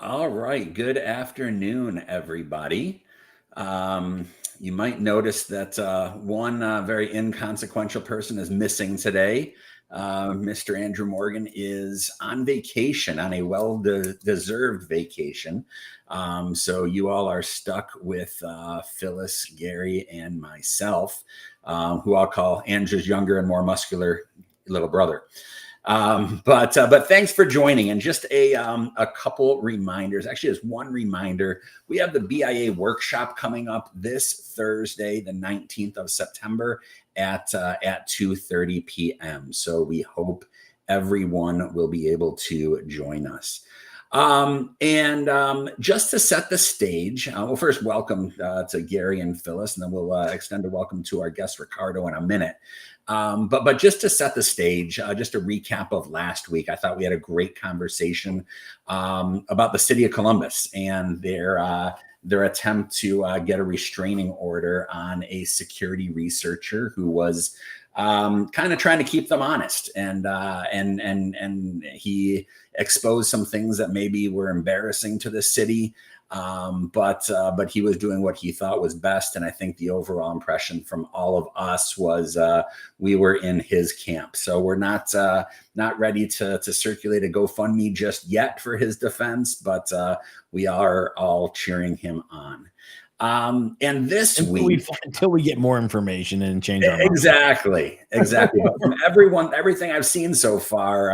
All right. Good afternoon, everybody. You might notice that one very inconsequential person is missing today. Mr. Andrew Morgan is on vacation, on a well-deserved vacation. So you all are stuck with Phyllis, Gary, and myself, who I'll call Andrew's younger and more muscular little brother. But thanks for joining. And just a couple reminders. Actually, there's one reminder. We have the BIA workshop coming up this Thursday, the 19th of September at 2:30 p.m. So we hope everyone will be able to join us. Just to set the stage, well, first, welcome to Gary and Phyllis, and then we'll extend a welcome to our guest Ricardo in a minute. But just to set the stage, just a recap of last week, I thought we had a great conversation about the city of Columbus and their attempt to get a restraining order on a security researcher who was kind of trying to keep them honest, and he exposed some things that maybe were embarrassing to the city. But he was doing what he thought was best. And I think the overall impression from all of us was we were in his camp. So we're not ready to circulate a GoFundMe just yet for his defense, but we are all cheering him on. And this week, until we get more information and change our mind. Exactly. But from everything I've seen so far,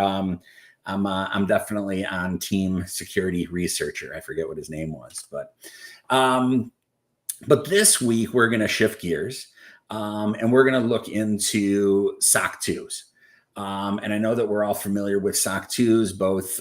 I'm definitely on team security researcher. I forget what his name was, but this week we're going to shift gears, and we're going to look into SOC2s. And I know that we're all familiar with SOC2s, both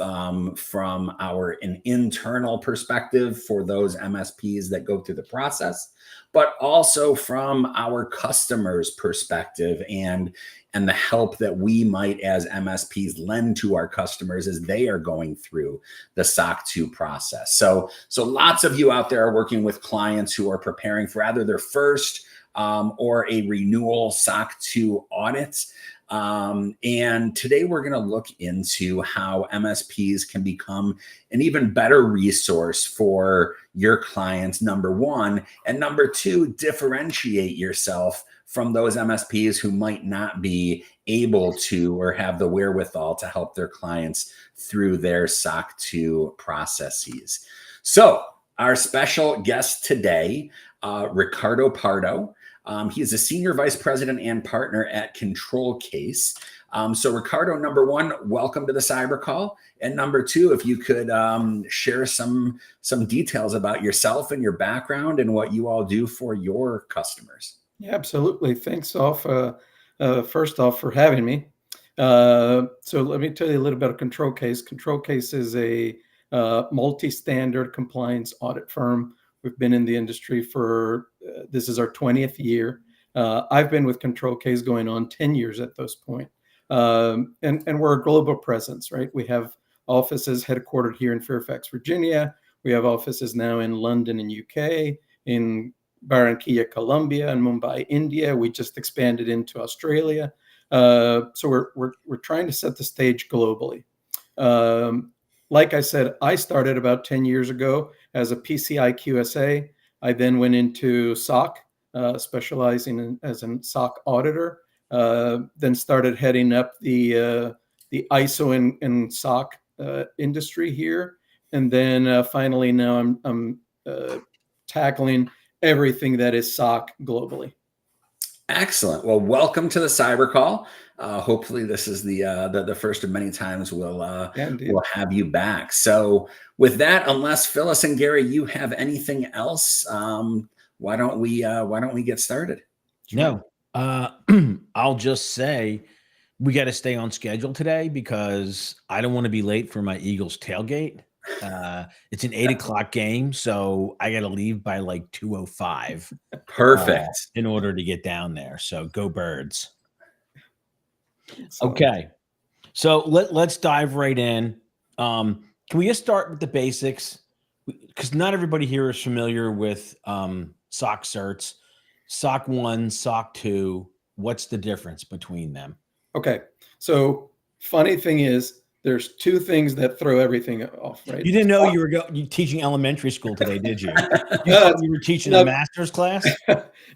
from an internal perspective for those MSPs that go through the process, but also from our customers' perspective and the help that we might as MSPs lend to our customers as they are going through the SOC2 process. So lots of you out there are working with clients who are preparing for either their first or a renewal SOC2 audit. And today we're going to look into how MSPs can become an even better resource for your clients, number one, and number two, differentiate yourself from those MSPs who might not be able to or have the wherewithal to help their clients through their SOC 2 processes. So our special guest today, Ricardo Pardo. He is a senior vice president and partner at ControlCase. So Ricardo, number one, welcome to the CyberCall. And number two, if you could share some details about yourself and your background and what you all do for your customers. Yeah, absolutely. Thanks first off for having me. So let me tell you a little bit about ControlCase. ControlCase is a multi-standard compliance audit firm. We've been in the industry for, this is our 20th year. I've been with ControlCase going on 10 years at this point. And we're a global presence, right? We have offices headquartered here in Fairfax, Virginia. We have offices now in London and UK, in Barranquilla, Colombia, and Mumbai, India. We just expanded into Australia. So we're trying to set the stage globally. Like I said, I started about 10 years ago as a PCI QSA. I then went into SOC, specializing as a SOC auditor. Then started heading up the ISO and SOC industry here. And then finally now I'm tackling everything that is SOC globally. Excellent. Well, welcome to the CyberCall. Hopefully this is the first of many times we'll have you back. So with that, unless Phyllis and Gary, you have anything else, why don't we get started? No, I'll just say we got to stay on schedule today because I don't want to be late for my Eagles tailgate. It's an 8 o'clock game, so I got to leave by like 2:05. Perfect. In order to get down there. So go Birds. Okay. So let's dive right in. Can we just start with the basics? Because not everybody here is familiar with SOC certs. SOC 1, SOC 2. What's the difference between them? Okay. So funny thing is, there's two things that throw everything off, right? You didn't know you were teaching elementary school today, did you? You No, thought you were teaching a master's class?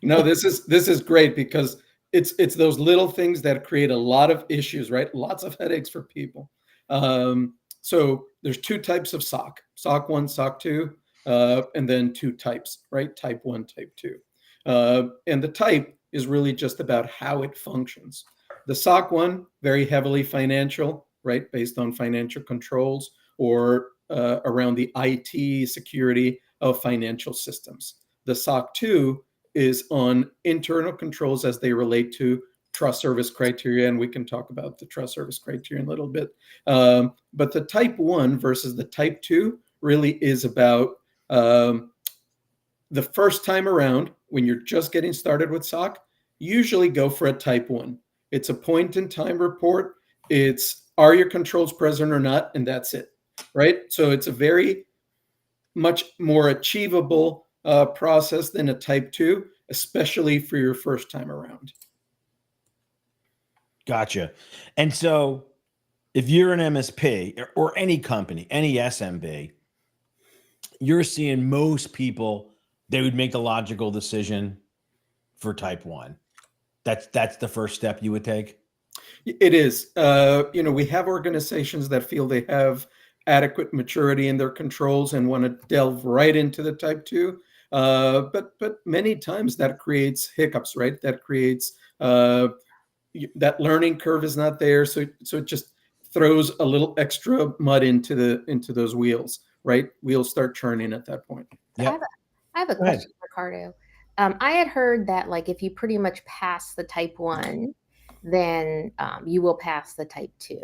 no, this is great because it's those little things that create a lot of issues, right? Lots of headaches for people. So there's two types of SOC: SOC 1, SOC 2, and then two types, right? Type 1, Type 2. And the type is really just about how it functions. The SOC 1, very heavily financial, right? Based on financial controls or around the IT security of financial systems. The SOC 2 is on internal controls as they relate to trust service criteria, and we can talk about the trust service criteria in a little bit. But the type 1 versus the type 2 really is about the first time around, when you're just getting started with SOC, usually go for a type 1. It's a point in time report. It's, are your controls present or not? And that's it, right? So it's a very much more achievable process than a type 2, especially for your first time around. Gotcha. And so if you're an MSP or any company, any SMB, you're seeing most people, they would make the logical decision for type 1. That's the first step you would take? It is. We have organizations that feel they have adequate maturity in their controls and want to delve right into the type 2. But many times that creates hiccups, right? That creates that learning curve is not there. So it just throws a little extra mud into those wheels, right? Wheels start churning at that point. Yep. I have a question, Ricardo. I had heard that like if you pretty much pass the type 1, then you will pass the type 2.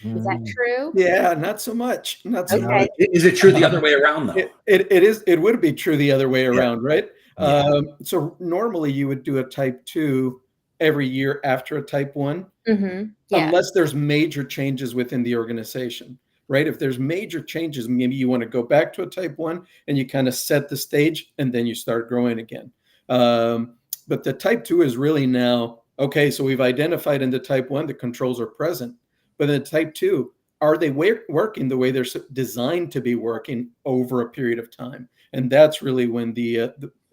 Is that true? Yeah, not so much. Not so much. Is it true the other way around though? It is. It would be true the other way around, right? Yeah. So normally you would do a type 2 every year after a type 1, unless there's major changes within the organization, right? If there's major changes, maybe you want to go back to a type 1 and you kind of set the stage and then you start growing again. But the type 2 is really now, okay, so we've identified in the type 1, the controls are present, but in type 2, are they working the way they're designed to be working over a period of time? And that's really when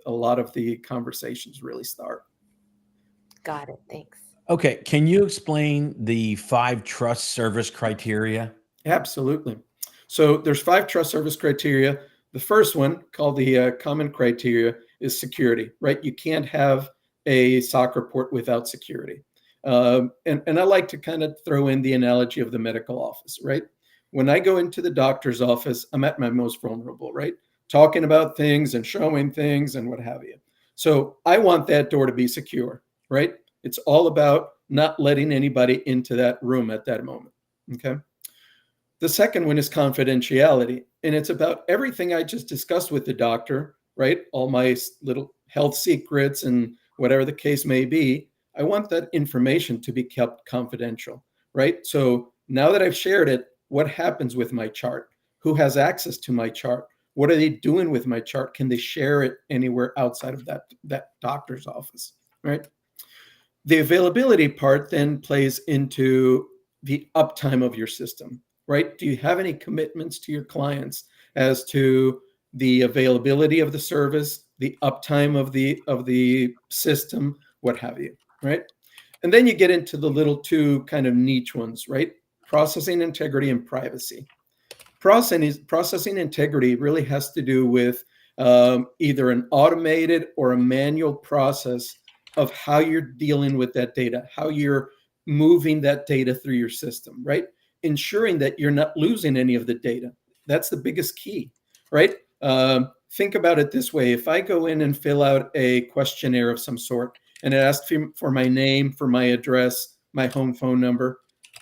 a lot of the conversations really start. Got it. Thanks. Okay. Can you explain the 5 trust service criteria? Absolutely. So there's 5 trust service criteria. The first one, called the common criteria, is security, right? You can't have a SOC report without security. And I like to kind of throw in the analogy of the medical office, right? When I go into the doctor's office, I'm at my most vulnerable, right? Talking about things and showing things and what have you. So I want that door to be secure, right? It's all about not letting anybody into that room at that moment, okay? The second one is confidentiality, and it's about everything I just discussed with the doctor, right? All my little health secrets and whatever the case may be. I want that information to be kept confidential, right? So now that I've shared it, what happens with my chart? Who has access to my chart? What are they doing with my chart? Can they share it anywhere outside of that doctor's office, right? The availability part then plays into the uptime of your system, right? Do you have any commitments to your clients as to the availability of the service, the uptime of the system, what have you, right? And then you get into the little two kind of niche ones, right? Processing integrity and privacy. Processing integrity really has to do with either an automated or a manual process of how you're dealing with that data, how you're moving that data through your system, right? Ensuring that you're not losing any of the data. That's the biggest key, right? Think about it this way. If I go in and fill out a questionnaire of some sort and it asks for my name, for my address, my home phone number,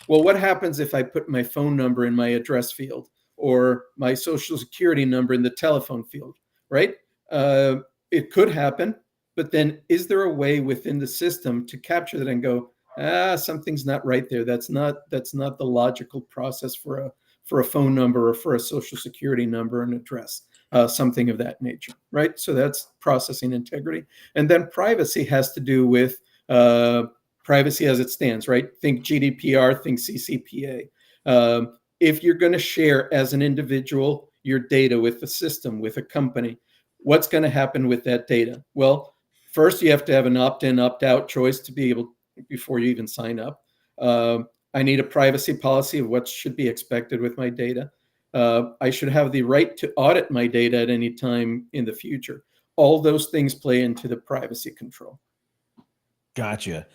well, what happens if I put my phone number in my address field or my social security number in the telephone field, right? It could happen, but then is there a way within the system to capture that and go, something's not right there. That's not the logical process for a phone number or for a social security number and address, something of that nature, right? So that's processing integrity. And then privacy has to do with privacy as it stands, right? Think GDPR, think CCPA. If you're going to share as an individual your data with the system, with a company, what's going to happen with that data? Well, first you have to have an opt-in, opt-out choice to be able, before you even sign up. I need a privacy policy of what should be expected with my data. I should have the right to audit my data at any time in the future. All those things play into the privacy control. Gotcha.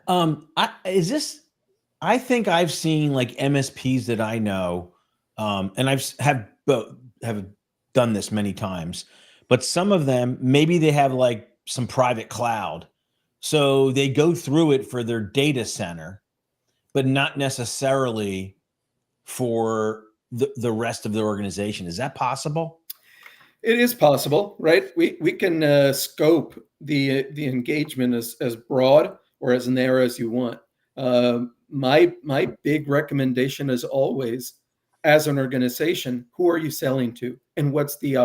I think I've seen like MSPs that I know, and have done this many times, but some of them, maybe they have like some private cloud. So they go through it for their data center, but not necessarily for the rest of the organization. Is that possible? It is possible, right? We can scope the engagement as broad or as narrow as you want. My big recommendation is always, as an organization, who are you selling to, and what's the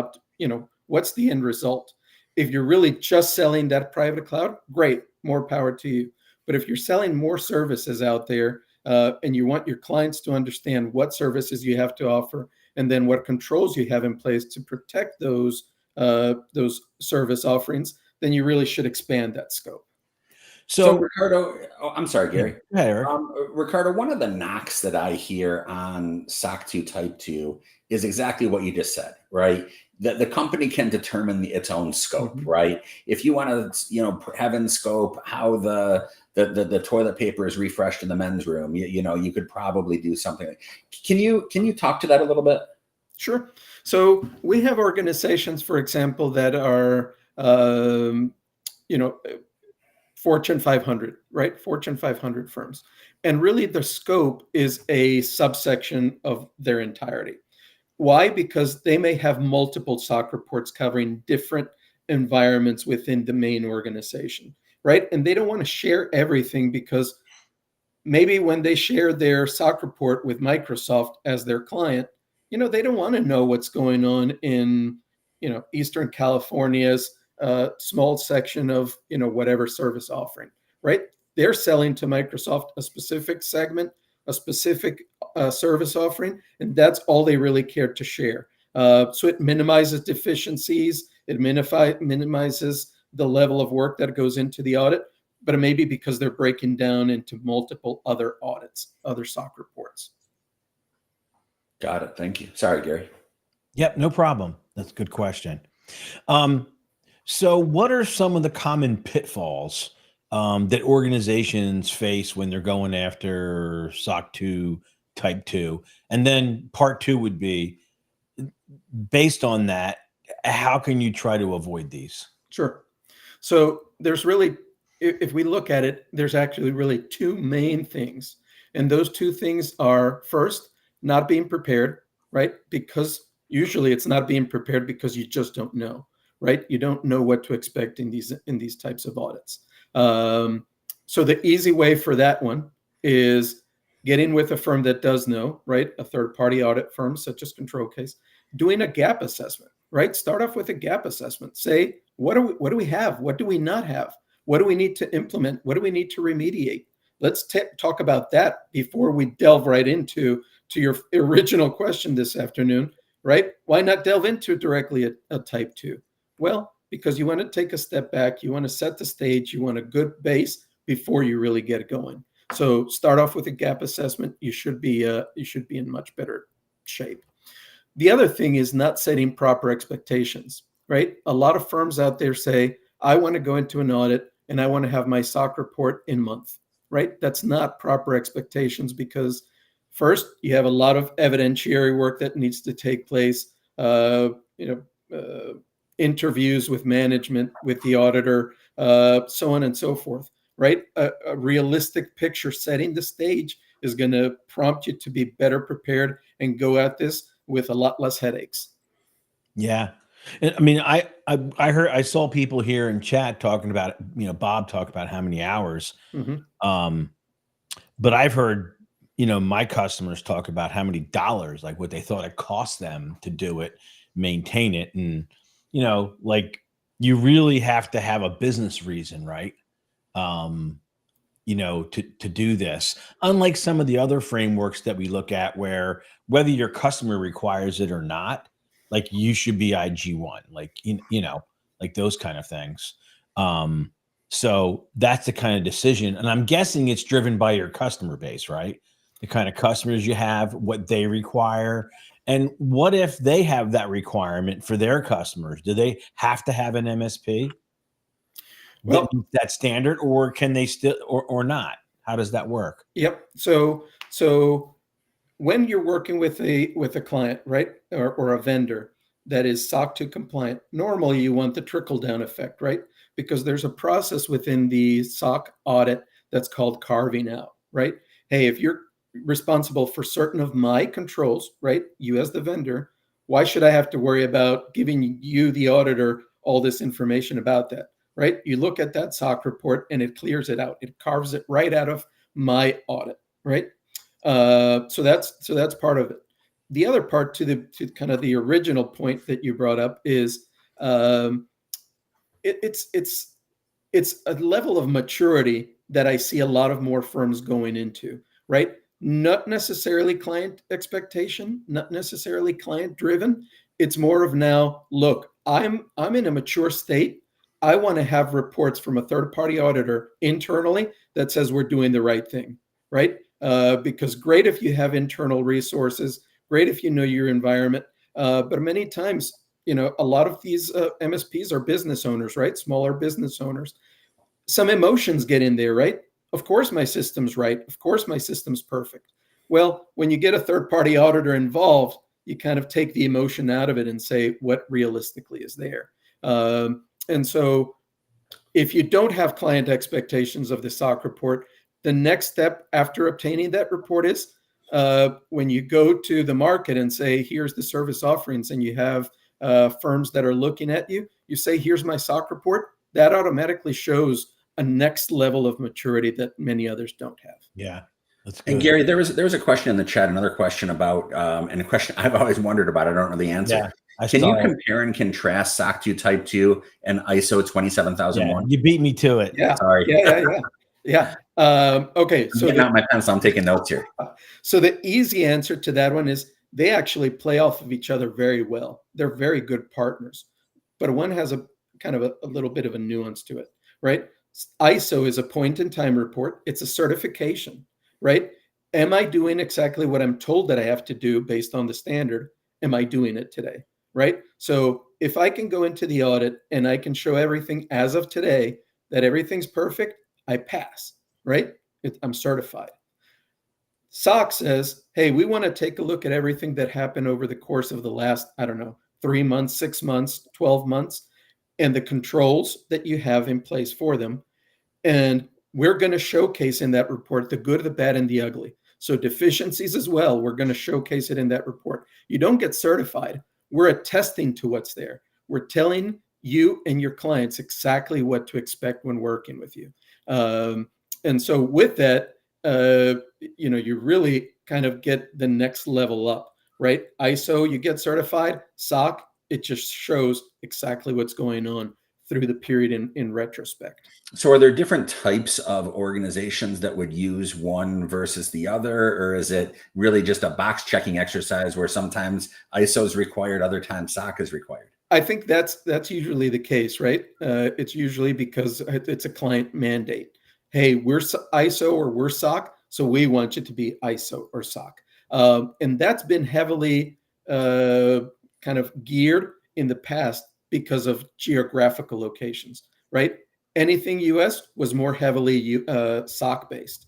what's the end result? If you're really just selling that private cloud, great, more power to you. But if you're selling more services out there, and you want your clients to understand what services you have to offer, and then what controls you have in place to protect those service offerings, then you really should expand that scope. So Ricardo, I'm sorry, Gary. Hey, Eric. Ricardo, one of the knocks that I hear on SOC 2 Type 2 is exactly what you just said, right? That the company can determine its own scope, right? If you want to, have in scope how the toilet paper is refreshed in the men's room, you could probably do something. Can you talk to that a little bit? Sure. So we have organizations, for example, that are, Fortune 500, right? Fortune 500 firms. And really the scope is a subsection of their entirety. Why? Because they may have multiple SOC reports covering different environments within the main organization, right? And they don't want to share everything, because maybe when they share their SOC report with Microsoft as their client, they don't want to know what's going on in, Eastern California's small section of, whatever service offering, right? They're selling to Microsoft a specific segment, a specific service offering, and that's all they really care to share. So it minimizes deficiencies, it minimizes the level of work that goes into the audit, but it may be because they're breaking down into multiple other audits, other SOC reports. Got it. Thank you. Sorry, Gary. Yep, no problem. That's a good question. So what are some of the common pitfalls that organizations face when they're going after SOC 2 Type 2? And then part 2 would be, based on that, how can you try to avoid these? Sure. So there's really, if we look at it, there's actually really two main things. And those two things are, first, not being prepared, right? Because usually it's not being prepared because you just don't know, right? You don't know what to expect in these types of audits. So the easy way for that one is getting with a firm that does know, right? A third-party audit firm such as ControlCase, doing a gap assessment, right? Start off with a gap assessment. Say, what do we have? What do we not have? What do we need to implement? What do we need to remediate? Let's talk about that before we delve right into your original question this afternoon, right? Why not delve into directly a Type 2? Well, because you want to take a step back, you want to set the stage, you want a good base before you really get going. So start off with a gap assessment. You should be in much better shape. The other thing is not setting proper expectations, right? A lot of firms out there say, I want to go into an audit and I want to have my SOC report in month, right? That's not proper expectations, because first, you have a lot of evidentiary work that needs to take place, interviews with management, with the auditor, so on and so forth, right? A realistic picture setting the stage is going to prompt you to be better prepared and go at this with a lot less headaches. Yeah. And I mean, I saw people here in chat talking about, Bob talked about how many hours. But I've heard, my customers talk about how many dollars, like what they thought it cost them to do it, maintain it. And, like, you really have to have a business reason, right? to do this. Unlike some of the other frameworks that we look at, where whether your customer requires it or not, like you should be IG1, like like those kind of things. So that's the kind of decision, and I'm guessing it's driven by your customer base, right? The kind of customers you have, what they require, and what if they have that requirement for their customers? Do they have to have an MSP? Well, that standard, or can they still, or not? How does that work? Yep. So when you're working with a client, right, or a vendor that is SOC 2 compliant, normally you want the trickle down effect, right? Because there's a process within the SOC audit that's called carving out, right? Hey, if you're responsible for certain of my controls, right, you as the vendor, why should I have to worry about giving you, the auditor, all this information about that? Right? You look at that SOC report and it clears it out. It carves it right out of my audit, right? So that's part of it. The other part to kind of the original point that you brought up is it's a level of maturity that I see a lot of more firms going into, right? Not necessarily client expectation, not necessarily client driven. It's more of now, look, I'm in a mature state. I want to have reports from a third-party auditor internally that says we're doing the right thing, right? Because great if you have internal resources, great if you know your environment, but many times, a lot of these MSPs are business owners, right? Smaller business owners. Some emotions get in there, right? Of course my system's right. Of course my system's perfect. Well, when you get a third-party auditor involved, you kind of take the emotion out of it and say what realistically is there. And so if you don't have client expectations of the SOC report, the next step after obtaining that report is when you go to the market and say, here's the service offerings, and you have firms that are looking at you, you say, here's my SOC report. That automatically shows a next level of maturity that many others don't have. Yeah. That's good. And Gary, there was a question in the chat, another question about, and a question I've always wondered about. I don't know the answer. Yeah. Can you compare and contrast SOC 2 Type 2 and ISO 27001? Yeah, you beat me to it. Yeah. Sorry. Yeah. Okay. So getting out my pencil, I'm taking notes here. So the easy answer to that one is they actually play off of each other very well. They're very good partners, but one has a kind of a little bit of a nuance to it, right? ISO is a point in time report. It's a certification, right? Am I doing exactly what I'm told that I have to do based on the standard? Am I doing it today? Right? So if I can go into the audit and I can show everything as of today that everything's perfect, I pass, right? I'm certified. SOC says, hey, we want to take a look at everything that happened over the course of the last, 3 months, 6 months, 12 months, and the controls that you have in place for them. And we're going to showcase in that report the good, the bad, and the ugly. So deficiencies as well, we're going to showcase it in that report. You don't get certified. We're attesting to what's there. We're telling you and your clients exactly what to expect when working with you. And so with that, you really kind of get the next level up, right? ISO, you get certified. SOC, it just shows exactly what's going on through the period in retrospect. So are there different types of organizations that would use one versus the other, or is it really just a box checking exercise where sometimes ISO is required, other times SOC is required? I think that's usually the case, right? It's usually because it's a client mandate. Hey, we're ISO or we're SOC, so we want you to be ISO or SOC. And that's been heavily kind of geared in the past because of geographical locations, right? Anything US was more heavily SOC based.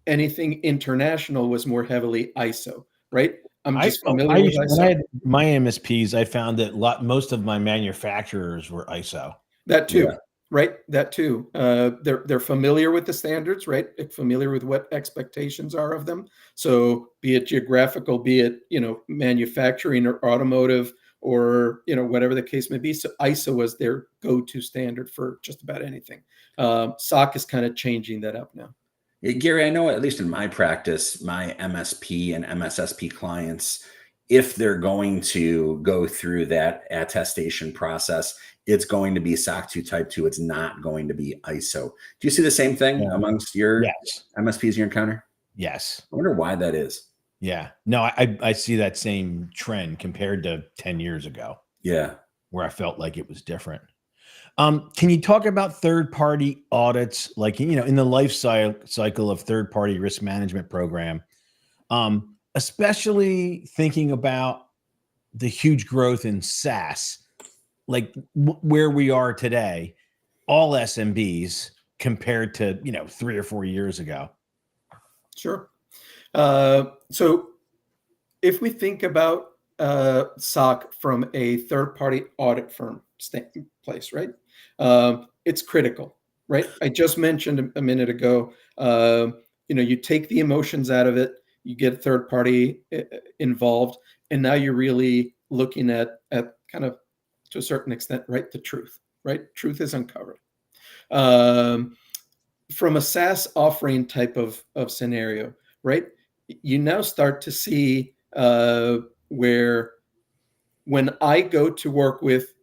Anything international was more heavily ISO, right? I'm just familiar with ISO. When I had my MSPs, I found that most of my manufacturers were ISO. That too, right? That too. They're familiar with the standards, right? Familiar with what expectations are of them. So be it geographical, be it, manufacturing or automotive, or whatever the case may be. So ISO was their go-to standard for just about anything. SOC is kind of changing that up now. Gary, I know at least in my practice, my MSP and MSSP clients, if they're going to go through that attestation process, it's going to be SOC 2 Type 2. It's not going to be ISO. Do you see the same thing Yeah. amongst your Yes. MSPs you encounter? Yes. I wonder why that is. Yeah. No, I see that same trend compared to 10 years ago. Yeah. Where I felt like it was different. Can you talk about third-party audits, like, in the life cycle of third-party risk management program, especially thinking about the huge growth in SaaS, like where we are today, all SMBs compared to, 3 or 4 years ago? Sure. So if we think about SOC from a third-party audit firm place, right? It's critical, right? I just mentioned a minute ago, you take the emotions out of it, you get a third party involved, and now you're really looking at kind of, to a certain extent, right, the truth, right? Truth is uncovered. From a SaaS offering type of scenario, right? You now start to see where when I go to work with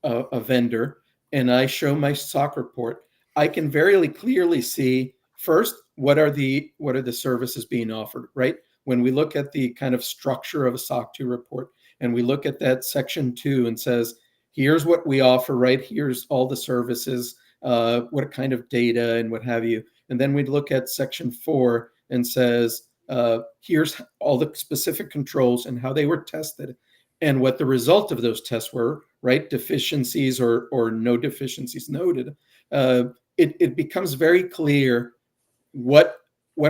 a vendor and I show my SOC report, I can very clearly see first what are the services being offered, right? When we look at the kind of structure of a SOC 2 report and we look at that section 2 and says, here's what we offer, right? Here's all the services, what kind of data and what have you. And then we'd look at section 4 and says, here's all the specific controls and how they were tested and what the result of those tests were, right? Deficiencies or no deficiencies noted. It becomes very clear what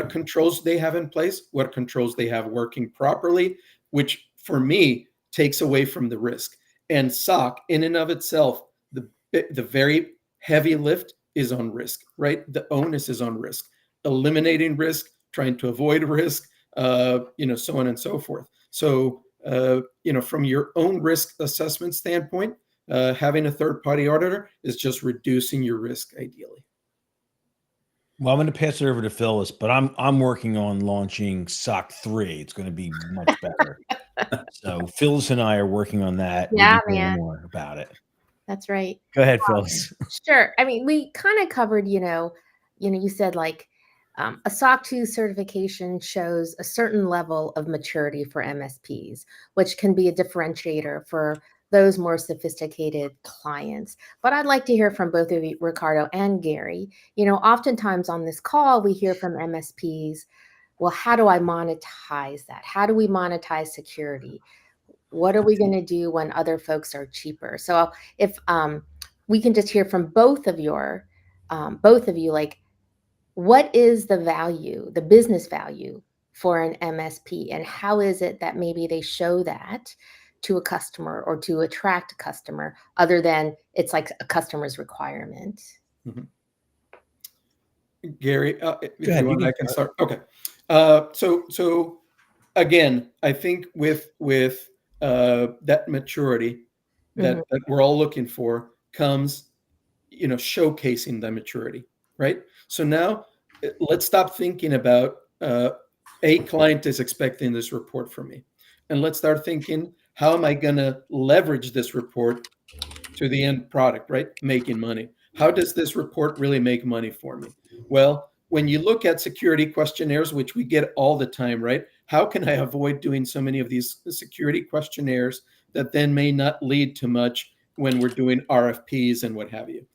controls they have in place, what controls they have working properly, which for me takes away from the risk. And SOC in and of itself, the very heavy lift is on risk, right? The onus is on risk, eliminating risk, trying to avoid risk, so on and so forth. So, from your own risk assessment standpoint, having a third-party auditor is just reducing your risk ideally. Well, I'm going to pass it over to Phyllis, but I'm working on launching SOC 3. It's going to be much better. So Phyllis and I are working on that. Yeah, we'll man. More about it. That's right. Go ahead, Phyllis. Sure. I mean, we kind of covered, you said like a SOC 2 certification shows a certain level of maturity for MSPs, which can be a differentiator for those more sophisticated clients. But I'd like to hear from both of you, Ricardo and Gary. Oftentimes on this call, we hear from MSPs, well, how do I monetize that? How do we monetize security? What are we going to do when other folks are cheaper? So if we can just hear from both of you, like, what is the value, the business value for an MSP, and how is it that maybe they show that to a customer or to attract a customer, other than it's like a customer's requirement? Mm-hmm. Gary, if ahead, you want, I can start. Okay. So again, I think with that maturity that we're all looking for comes, showcasing the maturity, right? So now let's stop thinking about a client is expecting this report from me, and let's start thinking, how am I going to leverage this report to the end product, right? Making money. How does this report really make money for me? Well, when you look at security questionnaires, which we get all the time, right? How can I avoid doing so many of these security questionnaires that then may not lead to much when we're doing RFPs and what have you?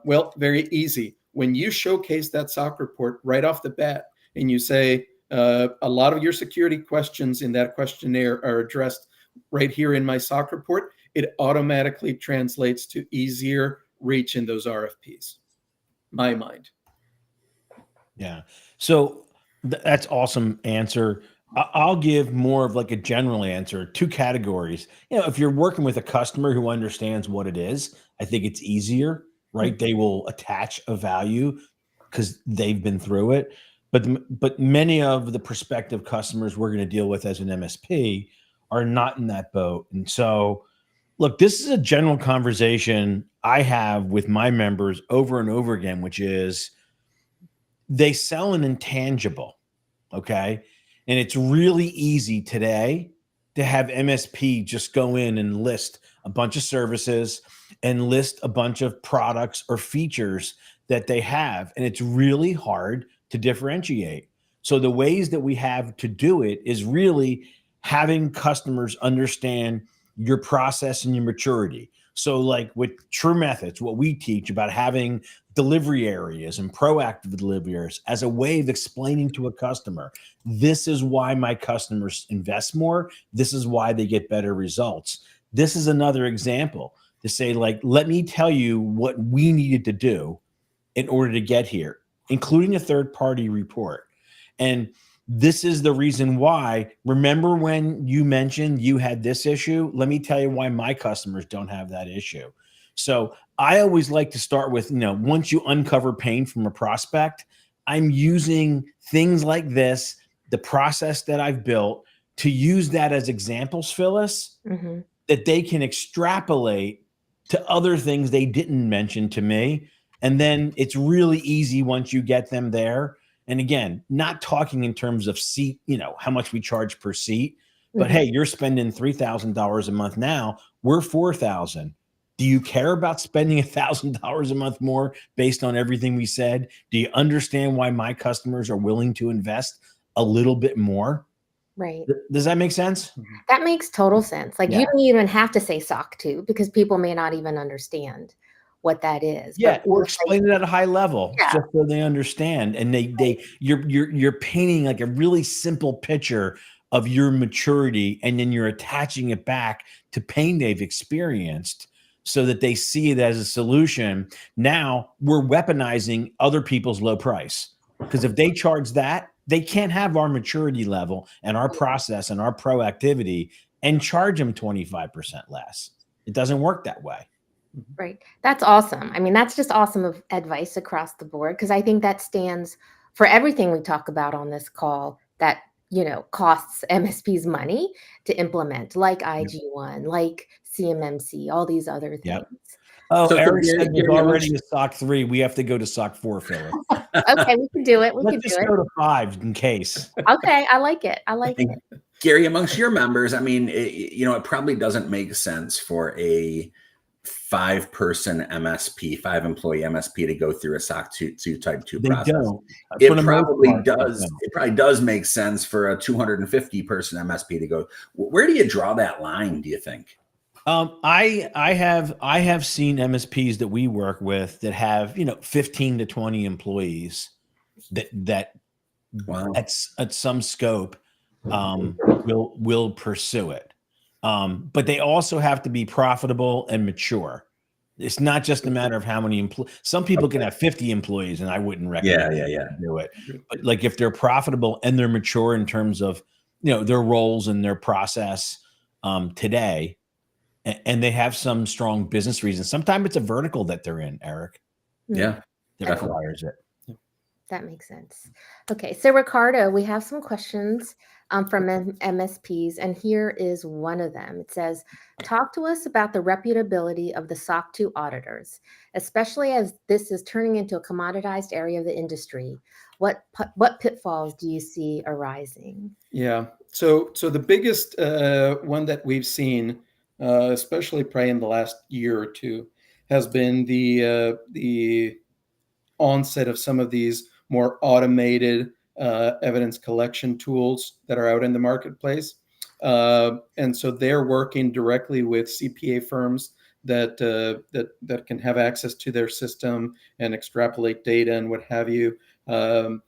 Well, very easy. When you showcase that SOC report right off the bat and you say, a lot of your security questions in that questionnaire are addressed right here in my SOC report, it automatically translates to easier reach in those RFPs. My mind. Yeah. So that's awesome answer. I'll give more of like a general answer, 2 categories. If you're working with a customer who understands what it is, I think it's easier, right? They will attach a value because they've been through it. But many of the prospective customers we're going to deal with as an MSP are not in that boat. And so, look, this is a general conversation I have with my members over and over again, which is they sell an intangible, okay? And it's really easy today to have MSP just go in and list a bunch of services and list a bunch of products or features that they have. And it's really hard to differentiate. So the ways that we have to do it is really having customers understand your process and your maturity. So like with True Methods, what we teach about having delivery areas and proactive delivery areas as a way of explaining to a customer, this is why my customers invest more. This is why they get better results. This is another example to say, like, let me tell you what we needed to do in order to get here, including a third-party report. And this is the reason why. Remember when you mentioned you had this issue? Let me tell you why my customers don't have that issue. So I always like to start with, once you uncover pain from a prospect, I'm using things like this, the process that I've built, to use that as examples, Phyllis, that they can extrapolate to other things they didn't mention to me. And then it's really easy once you get them there. And again, not talking in terms of seat, how much we charge per seat, but hey, you're spending $3,000 a month now. We're $4,000. Do you care about spending $1,000 a month more based on everything we said? Do you understand why my customers are willing to invest a little bit more? Right. Does that make sense? That makes total sense. Like, Yeah. you don't even have to say SOC2 because people may not even understand what that is. Yeah, But or explain it at a high level, Yeah. just so they understand. And you're painting like a really simple picture of your maturity, and then you're attaching it back to pain they've experienced so that they see it as a solution. Now we're weaponizing other people's low price, because if they charge that, they can't have our maturity level and our process and our proactivity and charge them 25% less. It doesn't work that way. Right. That's awesome. I mean, that's just awesome advice across the board, because I think that stands for everything we talk about on this call that, costs MSPs money to implement, like IG1, like CMMC, all these other things. Yep. Oh, So Eric Gary- said there's Gary already mentioned- a SOC 3. We have to go to SOC 4, Philip. Okay, we can do it. We can Let's do just it. go to 5 in case. Okay, I like it. I like it. Gary, amongst your members, I mean, it probably doesn't make sense for a 5-person MSP, 5-employee MSP to go through a SOC 2 type 2 They process. don't. It For the most probably part, they does. don't. It probably does make sense for a 250-person MSP to go. Where do you draw that line, do you think? I have seen MSPs that we work with that have 15 to 20 employees that Wow. at some scope will pursue it. But they also have to be profitable and mature. It's not just a matter of how many employees. Some people can have 50 employees, and I wouldn't recommend them do it. But like, if they're profitable and they're mature in terms of their roles and their process today, and they have some strong business reasons. Sometimes it's a vertical that they're in, Eric. Yeah, that requires it. That makes sense. Okay, so Ricardo, we have some questions from MSPs, and here is one of them. It says, talk to us about the reputability of the SOC 2 auditors, especially as this is turning into a commoditized area of the industry. What pitfalls do you see arising? Yeah, so the biggest one that we've seen, especially probably in the last year or two, has been the onset of some of these more automated evidence collection tools that are out in the marketplace. And so they're working directly with CPA firms that can have access to their system and extrapolate data and what have you. And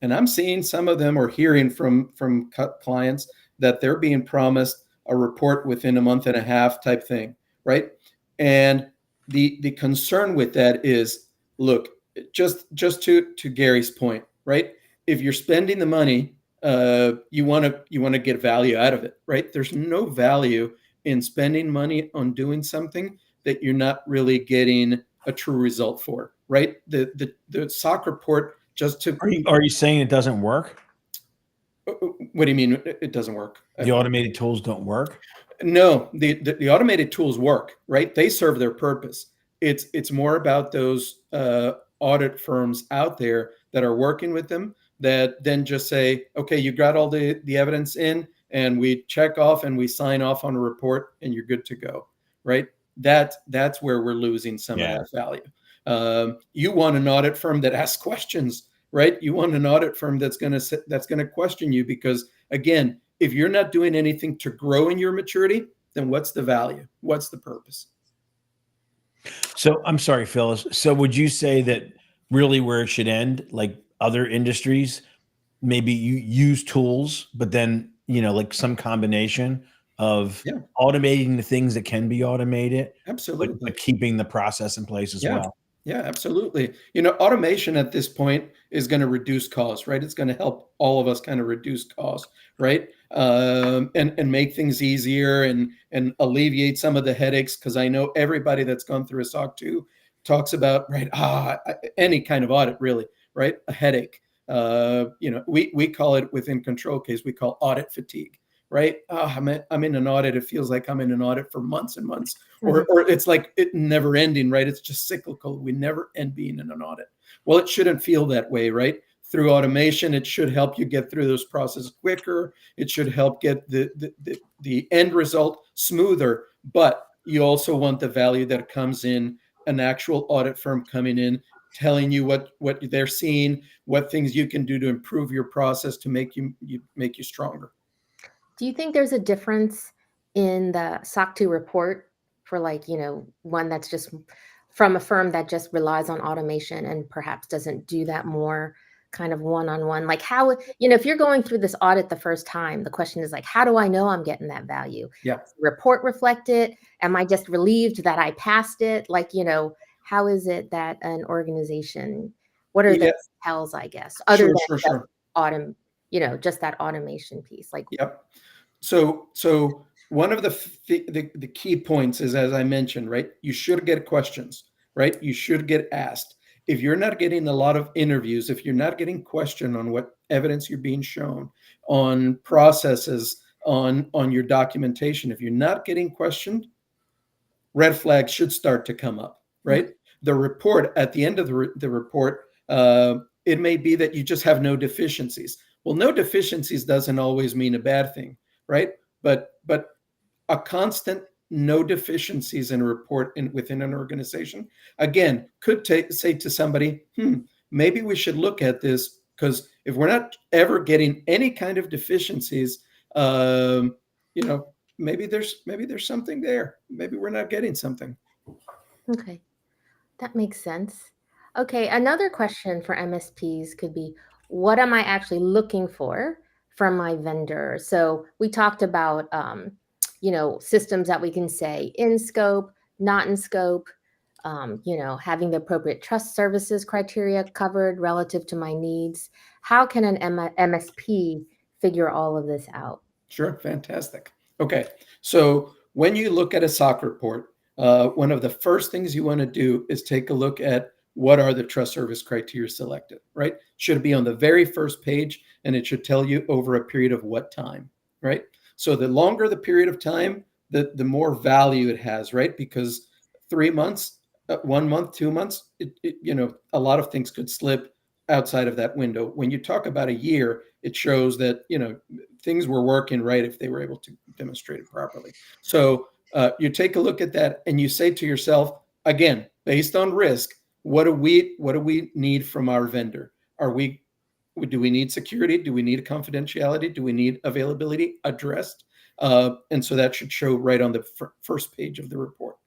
I'm seeing some of them, or hearing from clients, that they're being promised a report within a month and a half type thing, right? And the concern with that is, look, just to Gary's point, right? If you're spending the money, you want to get value out of it, right? There's no value in spending money on doing something that you're not really getting a true result for, right? The SOC report, just to Are you saying it doesn't work? What do you mean it doesn't work? The automated tools don't work? No, the automated tools work, right? They serve their purpose. It's more about those audit firms out there that are working with them that then just say, okay, you got all the evidence in, and we check off and we sign off on a report and you're good to go, right? That's where we're losing some of that value. You want an audit firm that asks questions, right? You want an audit firm that's going to question you, because again, if you're not doing anything to grow in your maturity, then what's the value? What's the purpose? So I'm sorry, Phyllis. So would you say that really where it should end, like other industries, maybe you use tools, but then, like some combination of automating the things that can be automated, Absolutely, but keeping the process in place as well? Yeah, absolutely. Automation at this point is going to reduce costs, right? It's going to help all of us kind of reduce costs, right? And make things easier and alleviate some of the headaches. Because I know everybody that's gone through a SOC2 talks about, right? Any kind of audit, really, right? A headache. We call it within ControlCase, we call audit fatigue. Right? I'm in an audit. It feels like I'm in an audit for months and months, or it's like it never ending, right? It's just cyclical. We never end being in an audit. Well, it shouldn't feel that way, right? Through automation, it should help you get through those processes quicker. It should help get the end result smoother. But you also want the value that comes in an actual audit firm coming in, telling you what they're seeing, what things you can do to improve your process to make you stronger. Do you think there's a difference in the SOC2 report for one that's just from a firm that just relies on automation and perhaps doesn't do that more kind of one-on-one? Like how, if you're going through this audit the first time, the question is like, how do I know I'm getting that value? Yeah. Does the report reflect it? Am I just relieved that I passed it? How is it that an organization, what are the tells, I guess, other than just that automation piece? Yep. So one of the key points is, as I mentioned, right? You should get questions, right? You should get asked. If you're not getting a lot of interviews, if you're not getting questioned on what evidence you're being shown, on processes, on your documentation, if you're not getting questioned, red flags should start to come up, right? The report, at the end of the report, it may be that you just have no deficiencies. Well, no deficiencies doesn't always mean a bad thing, right? But a constant no deficiencies in a report within an organization, again, could say to somebody, maybe we should look at this, because if we're not ever getting any kind of deficiencies, maybe there's something there. Maybe we're not getting something. Okay, that makes sense. Okay, another question for MSPs could be, what am I actually looking for from my vendor? So we talked about, systems that we can say in scope, not in scope, having the appropriate trust services criteria covered relative to my needs. How can an MSP figure all of this out? Sure, fantastic. Okay, so when you look at a SOC report, one of the first things you want to do is take a look at what are the trust service criteria selected, right? Should be on the very first page, and it should tell you over a period of what time, right? So the longer the period of time, the more value it has, right? Because 3 months, 1 month, 2 months, a lot of things could slip outside of that window. When you talk about a year, it shows that, things were working right if they were able to demonstrate it properly. So you take a look at that and you say to yourself, again, based on risk, what do we need from our vendor? Do we need security? Do we need confidentiality? Do we need availability addressed? And so that should show right on the first page of the report.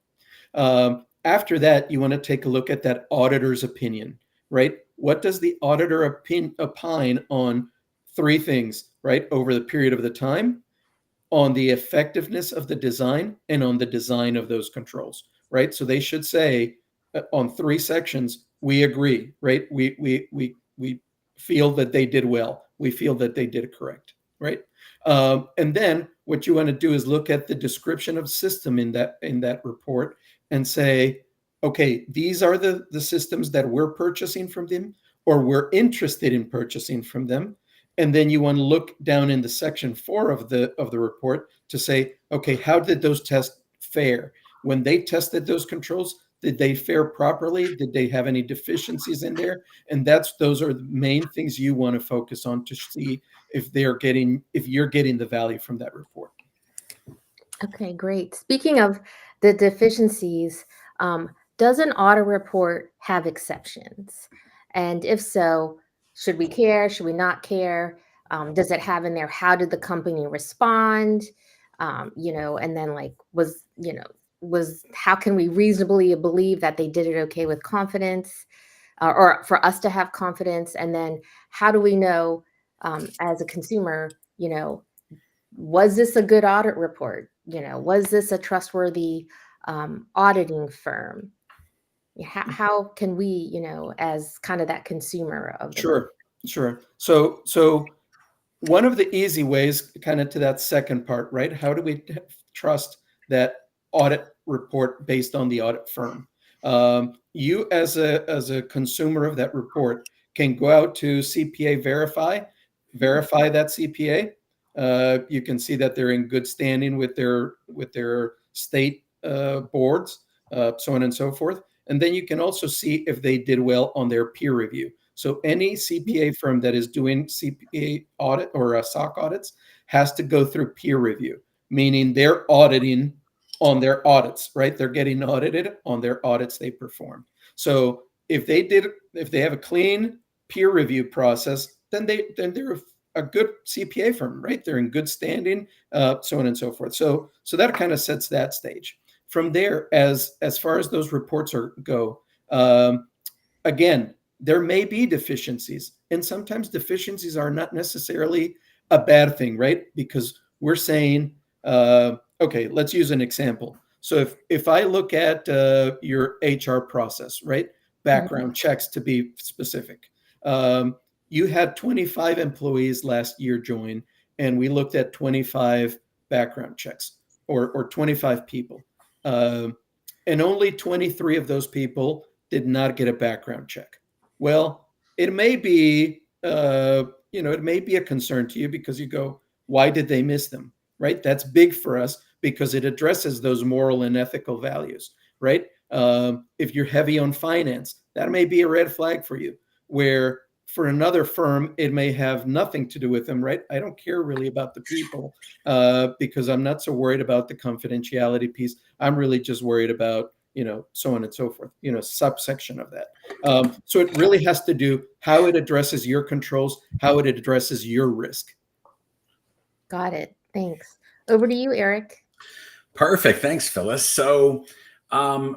After that, you want to take a look at that auditor's opinion, right? What does the auditor opine on 3 things, right? Over the period of the time, on the effectiveness of the design, and on the design of those controls, right? So they should say on 3 sections, we agree, right? We feel that they did well. We feel that they did it correct, right? And then what you want to do is look at the description of system in that report and say, okay, these are the systems that we're purchasing from them, or we're interested in purchasing from them. And then you want to look down in the section 4 of the report to say, okay, how did those tests fare? When they tested those controls, Did they fare properly? Did they have any deficiencies in there? And those are the main things you want to focus on to see if you're getting the value from that report. Okay, great. Speaking of the deficiencies, does an audit report have exceptions? And if so, should we care? Should we not care? Does it have in there, how did the company respond? And then how can we reasonably believe that they did it okay with confidence, or for us to have confidence? And then how do we know, as a consumer, was this a good audit report? Was this a trustworthy auditing firm? How can we, as kind of that consumer of the Sure. So one of the easy ways, kind of to that second part, right? How do we trust that audit report based on the audit firm? You as a consumer of that report can go out to CPA verify that CPA. You can see that they're in good standing with their state boards, so on and so forth. And then you can also see if they did well on their peer review. So any CPA firm that is doing CPA audit or SOC audits has to go through peer review, meaning they're auditing on their audits, right? They're getting audited on their audits they perform. So if they have a clean peer review process, then they're a good CPA firm, right? They're in good standing, so on and so forth. So that kind of sets that stage. From there, as far as those reports go, again, there may be deficiencies, and sometimes deficiencies are not necessarily a bad thing, right? Because we're saying, okay, let's use an example. So if I look at your HR process, right? Background checks, to be specific. You had 25 employees last year join, and we looked at 25 background checks, or 25 people. And only 23 of those people did not get a background check. Well, it may be, it may be a concern to you because you go, why did they miss them, right? That's big for us because it addresses those moral and ethical values, right? If you're heavy on finance, that may be a red flag for you, where for another firm, it may have nothing to do with them, right? I don't care really about the people because I'm not so worried about the confidentiality piece. I'm really just worried about, so on and so forth, subsection of that. So it really has to do how it addresses your controls, how it addresses your risk. Got it. Thanks. Over to you, Eric. Perfect. Thanks, Phyllis. So,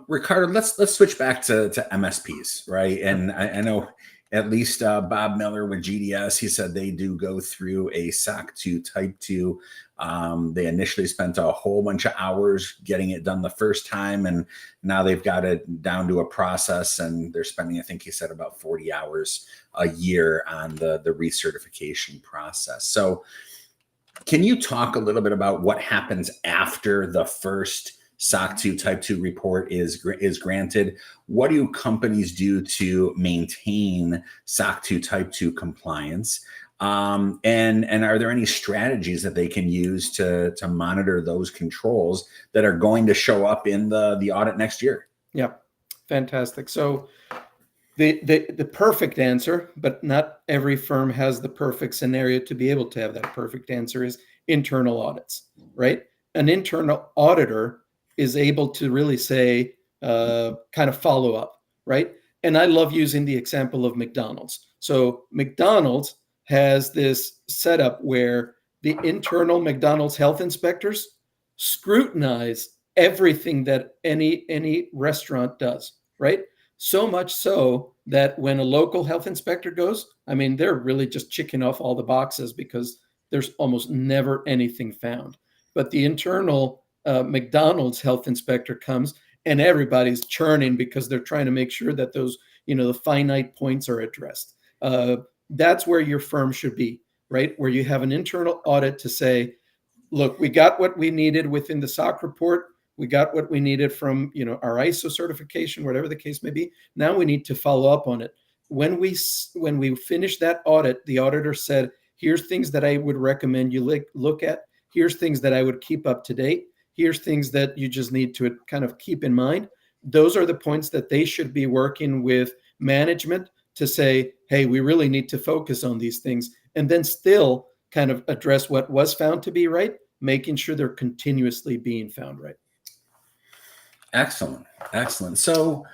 Ricardo, let's switch back to MSPs, right? And I know at least Bob Miller with GDS, he said they do go through a SOC2 Type 2. They initially spent a whole bunch of hours getting it done the first time, and now they've got it down to a process, and they're spending, I think he said, about 40 hours a year on the recertification process. So can you talk a little bit about what happens after the first SOC2 Type 2 report is granted? What do companies do to maintain SOC2 Type 2 compliance? And are there any strategies that they can use to monitor those controls that are going to show up in the audit next year? Yeah, fantastic. So the perfect answer, but not every firm has the perfect scenario to be able to have that perfect answer, is internal audits, right? An internal auditor is able to really say, kind of follow up, right? And I love using the example of McDonald's. So McDonald's has this setup where the internal McDonald's health inspectors scrutinize everything that any restaurant does, right? So much so that when a local health inspector goes, I mean, they're really just checking off all the boxes because there's almost never anything found. But the internal McDonald's health inspector comes and everybody's churning because they're trying to make sure that those, the finite points are addressed. That's where your firm should be, right? Where you have an internal audit to say, look, we got what we needed within the SOC report. We got what we needed from, our ISO certification, whatever the case may be. Now we need to follow up on it. When we finished that audit, the auditor said, here's things that I would recommend you look at. Here's things that I would keep up to date. Here's things that you just need to kind of keep in mind. those are the points that they should be working with management to say, hey, we really need to focus on these things, and then still kind of address what was found to be right, making sure they're continuously being found right. Excellent. Excellent. So,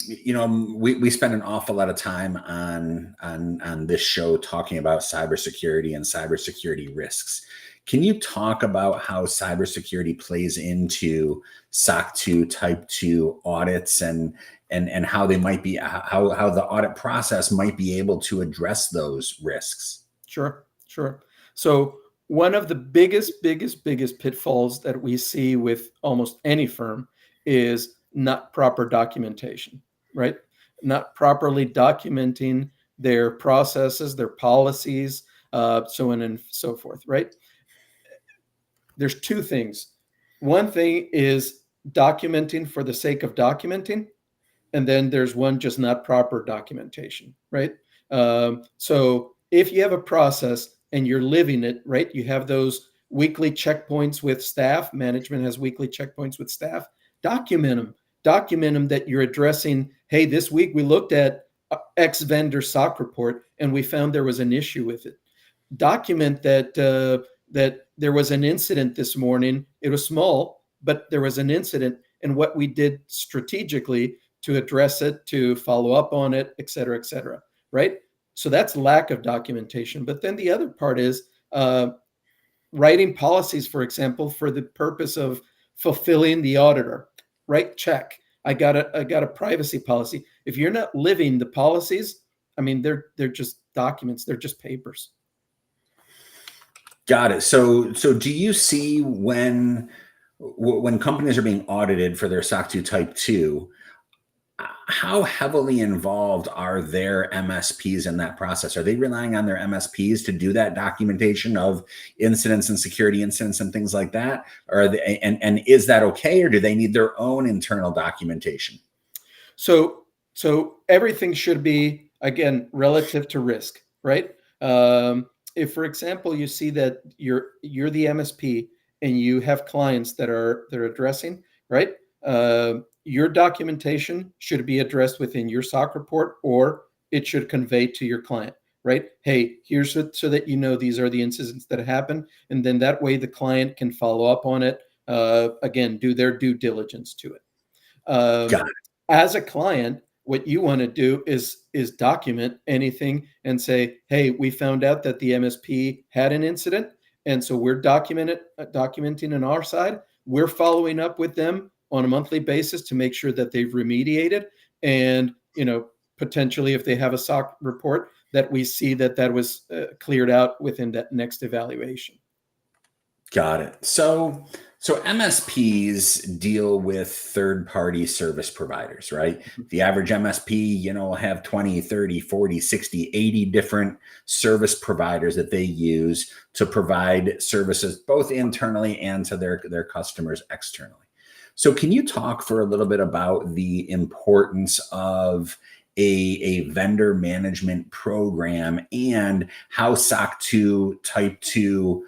we spend an awful lot of time on this show talking about cybersecurity and cybersecurity risks. Can you talk about how cybersecurity plays into SOC 2 Type 2 audits and how they might be, how the audit process might be able to address those risks? Sure. So one of the biggest pitfalls that we see with almost any firm is not proper documentation, right? Not properly documenting their processes, their policies, so on and so forth, right? There's two things. One thing is documenting for the sake of documenting, and then there's one just not proper documentation, right? So if you have a process and you're living it, right, you have those weekly checkpoints with staff, management has weekly checkpoints with staff, document them that you're addressing, hey, this week we looked at X vendor SOC report and we found there was an issue with it. Document that that there was an incident this morning. It was small, but there was an incident, and what we did strategically to address it, to follow up on it, et cetera, right? So that's lack of documentation. But then the other part is writing policies, for example, for the purpose of fulfilling the auditor, right? Check. I got a privacy policy. If you're not living the policies, I mean, they're just documents. They're just papers. Got it. So do you see when companies are being audited for their SOC 2 Type 2, how heavily involved are their MSPs in that process? Are they relying on their MSPs to do that documentation of incidents and security incidents and things like that? Or and is that okay, or do they need their own internal documentation? So everything should be, again, relative to risk, right? If, for example, you see that you're the MSP and you have clients that they're addressing, right? Your documentation should be addressed within your SOC report, or it should convey to your client, right? Hey, here's it, so that you know these are the incidents that happen, and then that way the client can follow up on it. Again, do their due diligence to it. Got it. As a client, what you want to do is document anything and say, hey, we found out that the MSP had an incident, and so we're documenting on our side. We're following up with them on a monthly basis to make sure that they've remediated, and potentially if they have a SOC report, that we see that was cleared out within that next evaluation. Got it. So MSPs deal with third-party service providers, right? The average MSP, will have 20, 30, 40, 60, 80 different service providers that they use to provide services both internally and to their customers externally. So can you talk for a little bit about the importance of a vendor management program and how SOC 2 Type 2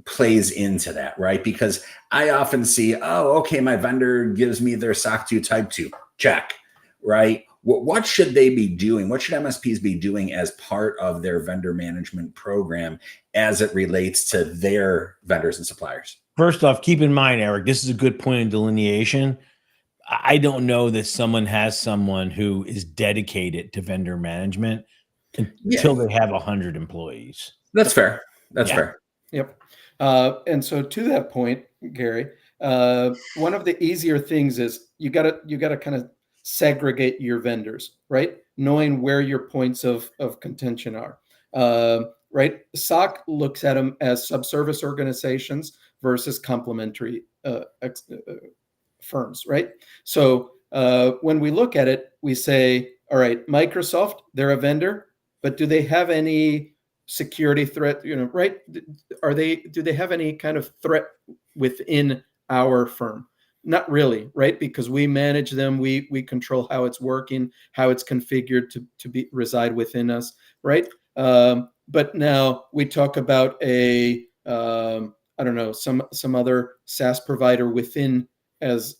plays into that, right? Because I often see, okay, my vendor gives me their SOC 2 Type 2, check, right? What should they be doing? What should MSPs be doing as part of their vendor management program as it relates to their vendors and suppliers? First off, keep in mind, Eric, this is a good point of delineation. I don't know that someone has someone who is dedicated to vendor management until they have 100 employees. That's fair. That's fair. Yep. And so to that point, Gary, one of the easier things is you gotta kind of segregate your vendors, right? Knowing where your points of contention are, right? SOC looks at them as subservice organizations versus complementary firms, right? So when we look at it, we say, all right, Microsoft, they're a vendor, but do they have any security threat, right? Do they have any kind of threat within our firm? Not really, right? Because we manage them, we control how it's working, how it's configured to reside within us, right? But now we talk about some other SaaS provider within as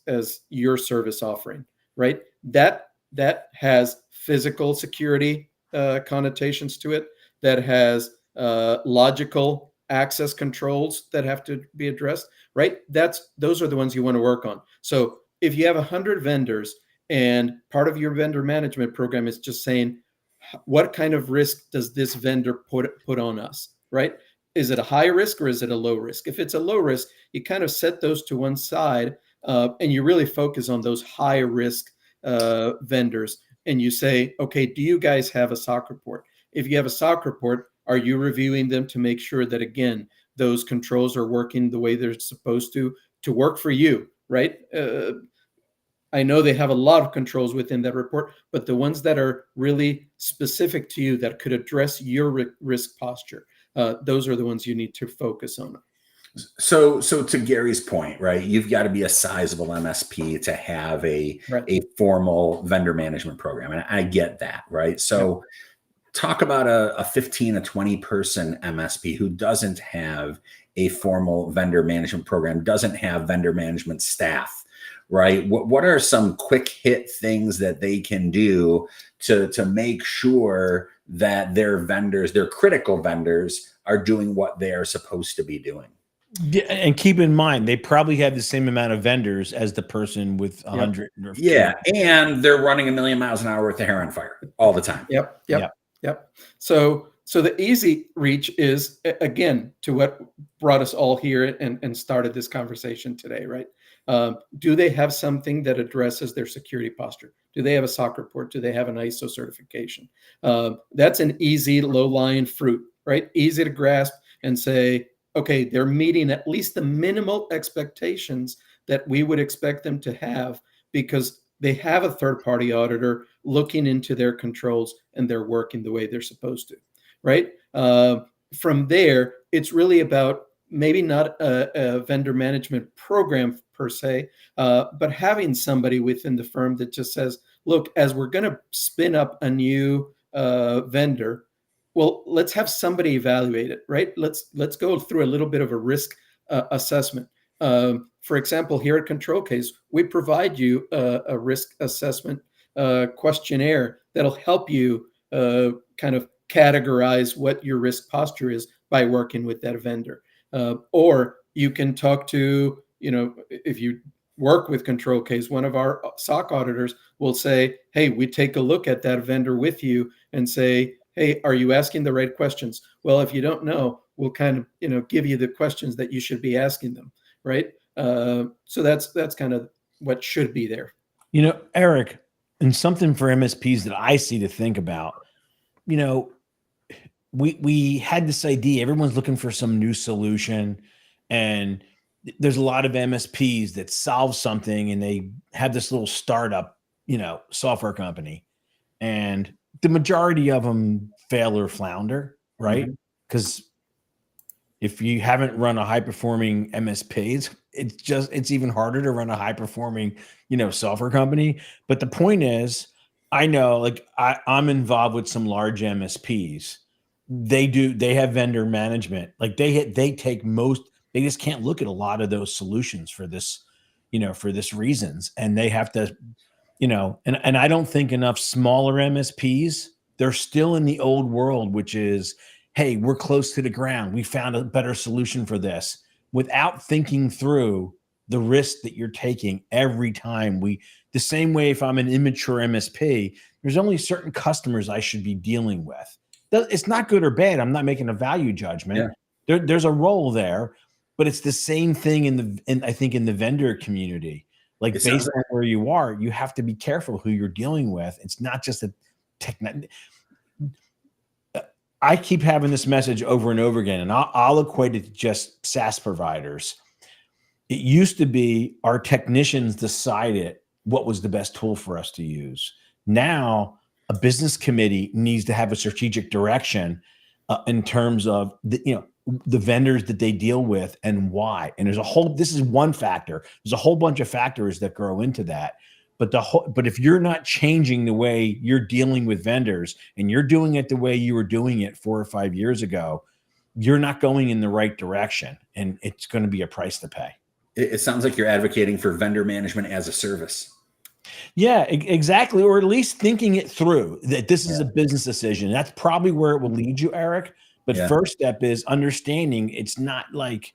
your service offering, right? That has physical security connotations to it, that has logical access controls that have to be addressed, right? Those are the ones you want to work on. So if you have 100 vendors and part of your vendor management program is just saying, what kind of risk does this vendor put on us, right? Is it a high risk or is it a low risk? If it's a low risk, you kind of set those to one side and you really focus on those high risk vendors. And you say, okay, do you guys have a SOC report? If you have a SOC report, are you reviewing them to make sure that, again, those controls are working the way they're supposed to work for you, right? I know they have a lot of controls within that report, but the ones that are really specific to you that could address your risk posture, those are the ones you need to focus on. So to Gary's point, right, you've got to be a sizable MSP to have a formal vendor management program. And I get that, right? So talk about a 15, a 20 person MSP who doesn't have a formal vendor management program, doesn't have vendor management staff, right? What are some quick hit things that they can do to make sure that their vendors, their critical vendors, are doing what they are supposed to be doing? Yeah, and keep in mind, they probably have the same amount of vendors as the person with 100. Yeah, and they're running 1,000,000 miles an hour with their hair on fire all the time. Yep. So the easy reach is, again, to what brought us all here and started this conversation today, right? Do they have something that addresses their security posture? Do they have a SOC report? Do they have an ISO certification? That's an easy low-lying fruit, right? Easy to grasp and say, okay, they're meeting at least the minimal expectations that we would expect them to have because they have a third-party auditor looking into their controls and they're working the way they're supposed to, right? From there, it's really about maybe not a vendor management program per se, but having somebody within the firm that just says, look, as we're going to spin up a new vendor, well, let's have somebody evaluate it, right? Let's go through a little bit of a risk assessment. For example, here at ControlCase, we provide you a risk assessment questionnaire that'll help you kind of categorize what your risk posture is by working with that vendor. Or you can talk to, if you work with ControlCase, one of our SOC auditors will say, hey, we take a look at that vendor with you and say, hey, are you asking the right questions? Well, if you don't know, we'll kind of, give you the questions that you should be asking them, right? So that's kind of what should be there. Eric, and something for MSPs that I see to think about, we had this idea, everyone's looking for some new solution, and there's a lot of MSPs that solve something and they have this little startup, software company, and the majority of them fail or flounder, right? Because if you haven't run a high performing MSP, it's even harder to run a high performing, software company. But the point is, I know, I'm involved with some large MSPs. They have vendor management. They just can't look at a lot of those solutions for this, for this reasons. And they have to, and I don't think enough smaller MSPs, they're still in the old world, which is, hey, we're close to the ground. We found a better solution for this, without thinking through the risk that you're taking every time. The same way, if I'm an immature MSP, there's only certain customers I should be dealing with. It's not good or bad. I'm not making a value judgment. Yeah. There's a role there, but it's the same thing I think in the vendor community. Based on where you are, you have to be careful who you're dealing with. It's not just a I keep having this message over and over again, and I'll equate it to just SaaS providers. It used to be our technicians decided what was the best tool for us to use. Now, a business committee needs to have a strategic direction in terms of the vendors that they deal with and why. And this is one factor. There's a whole bunch of factors that grow into that. But if you're not changing the way you're dealing with vendors and you're doing it the way you were doing it 4 or 5 years ago, you're not going in the right direction, and it's going to be a price to pay. It sounds like you're advocating for vendor management as a service. Yeah, exactly. Or at least thinking it through that this is a business decision. That's probably where it will lead you, Eric. But first step is understanding it's not like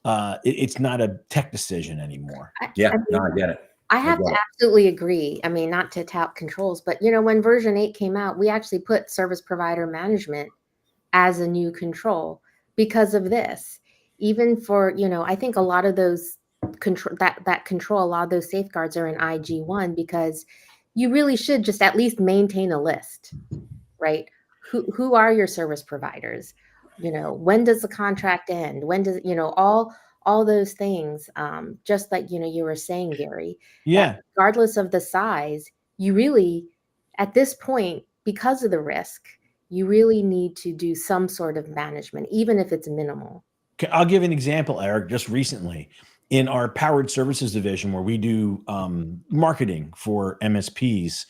it's not a tech decision anymore. I get it. I have to absolutely agree. I mean, not to tout controls, but when version 8 came out, we actually put service provider management as a new control because of this. Even for, I think a lot of those control, a lot of those safeguards are in IG1 because you really should just at least maintain a list, right? Who are your service providers? When does the contract end? When does, all those things, just like, you were saying, Gary, regardless of the size, you really, at this point, because of the risk, you really need to do some sort of management, even if it's minimal. I'll give an example, Eric. Just recently in our powered services division where we do marketing for MSPs,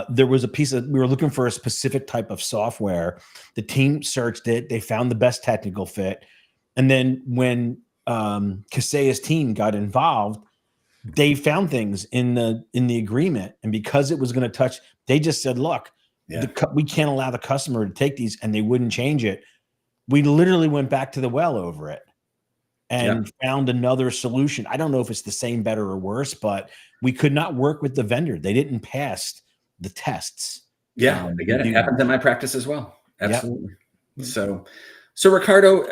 there was we were looking for a specific type of software. The team searched it. They found the best technical fit. And then when Kaseya's team got involved, they found things in the agreement. And because it was going to touch, they just said, look, we can't allow the customer to take these, and they wouldn't change it. We literally went back to the well over it and found another solution. I don't know if it's the same, better, or worse, but we could not work with the vendor. They didn't pass the tests. Yeah, I get it. Happens in my practice as well. Absolutely. Yep. So Ricardo,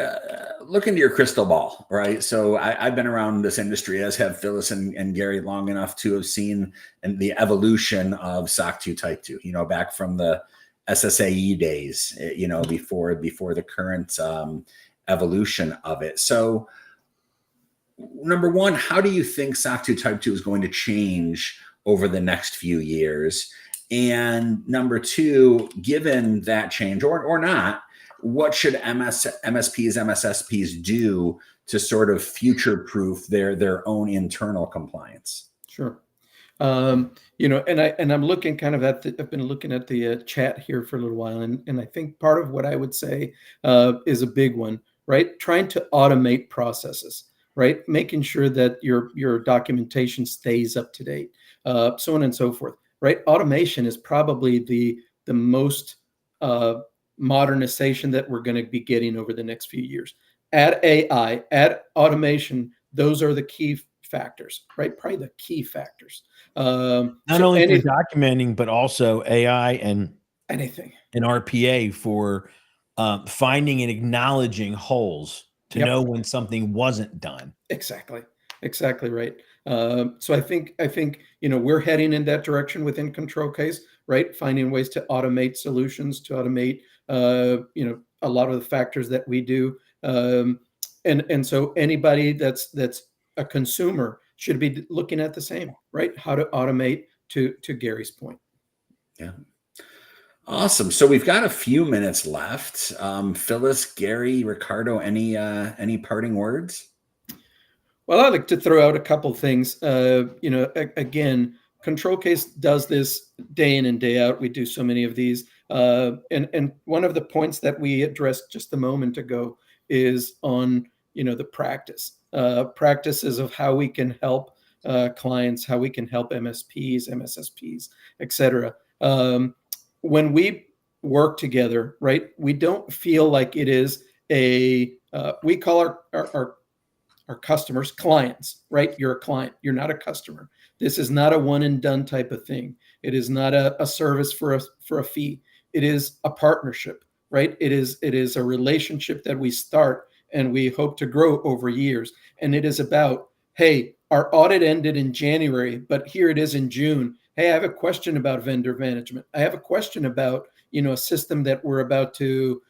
look into your crystal ball, right? So I've been around this industry, as have Phyllis and Gary, long enough to have seen the evolution of SOC 2 Type 2, back from the SSAE days, before the current evolution of it. So number one, how do you think SOC 2 Type 2 is going to change over the next few years? And number two, given that change or not, what should MSPs, MSSPs do to sort of future-proof their own internal compliance? Sure. And I'm looking kind of I've been looking at the chat here for a little while, and I think part of what I would say is a big one, right? Trying to automate processes, right? Making sure that your documentation stays up to date, so on and so forth, right? Automation is probably the most modernization that we're going to be getting over the next few years. Add AI, add automation. Those are the key factors, right? Probably the key factors. Not only for documenting, but also AI and anything and RPA for finding and acknowledging holes to know when something wasn't done. Exactly right. So I think we're heading in that direction within ControlCase, right? Finding ways to automate solutions, to automate a lot of the factors that we do, and so anybody that's a consumer should be looking at the same, right? How to automate, to Gary's point. Yeah. Awesome. So we've got a few minutes left. Phyllis, Gary, Ricardo, any parting words? Well, I'd like to throw out a couple things. Again, ControlCase does this day in and day out. We do so many of these. And one of the points that we addressed just a moment ago is on, the practices of how we can help clients, how we can help MSPs, MSSPs, et cetera. When we work together, right, we don't feel like it is we call our customers clients, right? You're a client. You're not a customer. This is not a one and done type of thing. It is not a service for a fee. It is a partnership, right? It is a relationship that we start and we hope to grow over years. And it is about, hey, our audit ended in January, but here it is in June. Hey, I have a question about vendor management. I have a question about, a system that we're about to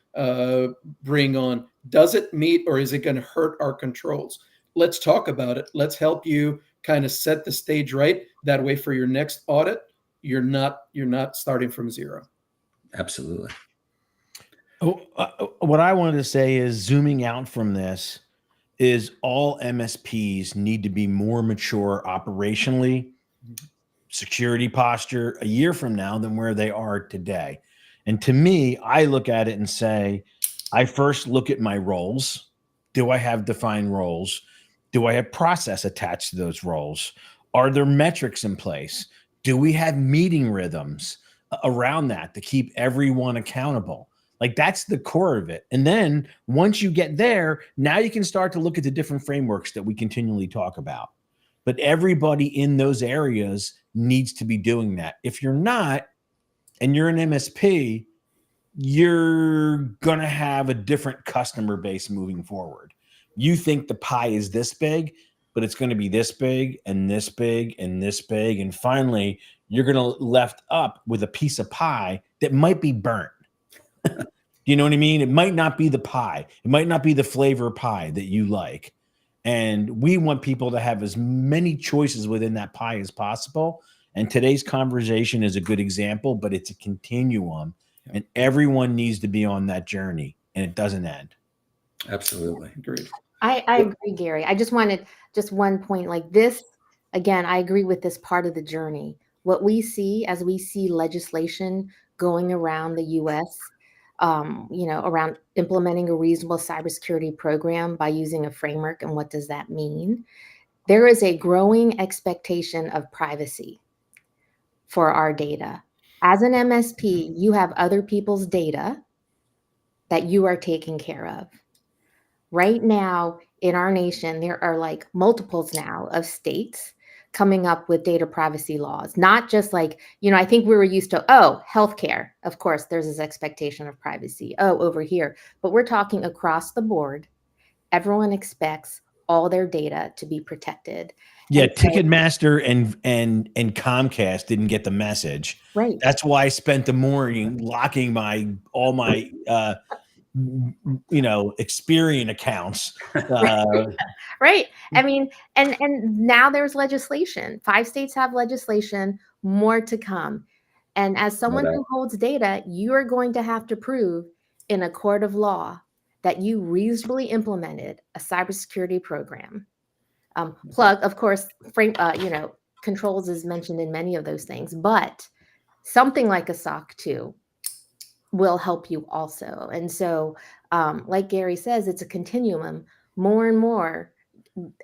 bring on. Does it meet, or is it going to hurt our controls? Let's talk about it. Let's help you kind of set the stage right. That way for your next audit, you're not starting from zero. Absolutely. What I wanted to say is, zooming out from this, is all MSPs need to be more mature operationally, security posture a year from now than where they are today. And to me, I look at it and say, I first look at my roles. Do I have defined roles? Do I have process attached to those roles? Are there metrics in place? Do we have meeting rhythms around that to keep everyone accountable? Like that's the core of it. And then once you get there, now you can start to look at the different frameworks that we continually talk about. But everybody in those areas needs to be doing that. If you're not, and you're an MSP, you're going to have a different customer base moving forward. You think the pie is this big, but it's going to be this big and this big and this big. And finally, you're going to left up with a piece of pie that might be burnt. You know what I mean? It might not be the pie. It might not be the flavor pie that you like. And we want people to have as many choices within that pie as possible. And today's conversation is a good example, but it's a continuum. And everyone needs to be on that journey, and it doesn't end. Absolutely. Agreed. I agree, Gary. I just wanted just one point like this. Again, I agree with this part of the journey. What we see as we see legislation going around the U.S., around implementing a reasonable cybersecurity program by using a framework. And what does that mean? There is a growing expectation of privacy for our data. As an MSP, you have other people's data that you are taking care of. Right now in our nation, there are like multiples now of states coming up with data privacy laws, not just like, I think we were used to, healthcare. Of course, there's this expectation of privacy. Over here, but we're talking across the board. Everyone expects all their data to be protected. Yeah, and so, Ticketmaster and Comcast didn't get the message. Right. That's why I spent the morning locking all my Experian accounts. Right. I mean, and now there's legislation. 5 states have legislation, more to come. And as someone who holds data, you are going to have to prove in a court of law that you reasonably implemented a cybersecurity program. Plug, of course, controls is mentioned in many of those things, but something like a SOC2 will help you also. And so, like Gary says, it's a continuum. More and more,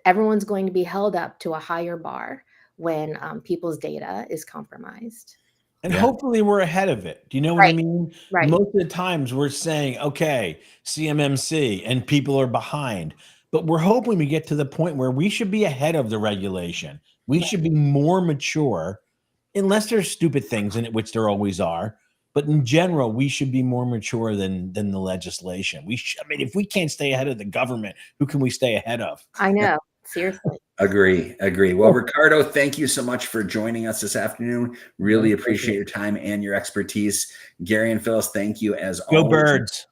everyone's going to be held up to a higher bar when people's data is compromised. And hopefully we're ahead of it. Do you know what I mean? Right. Most of the times we're saying, okay, CMMC, and people are behind. But we're hoping we get to the point where we should be ahead of the regulation. We should be more mature, unless there's stupid things in it, which there always are. But in general, we should be more mature than the legislation. If we can't stay ahead of the government, who can we stay ahead of? I know. Seriously. Agree. Well, Ricardo, thank you so much for joining us this afternoon. Really appreciate your time and your expertise. Gary and Phyllis, thank you as always. Go Birds.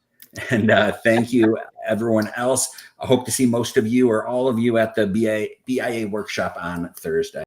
And thank you, everyone else. I hope to see most of you or all of you at the BIA workshop on Thursday.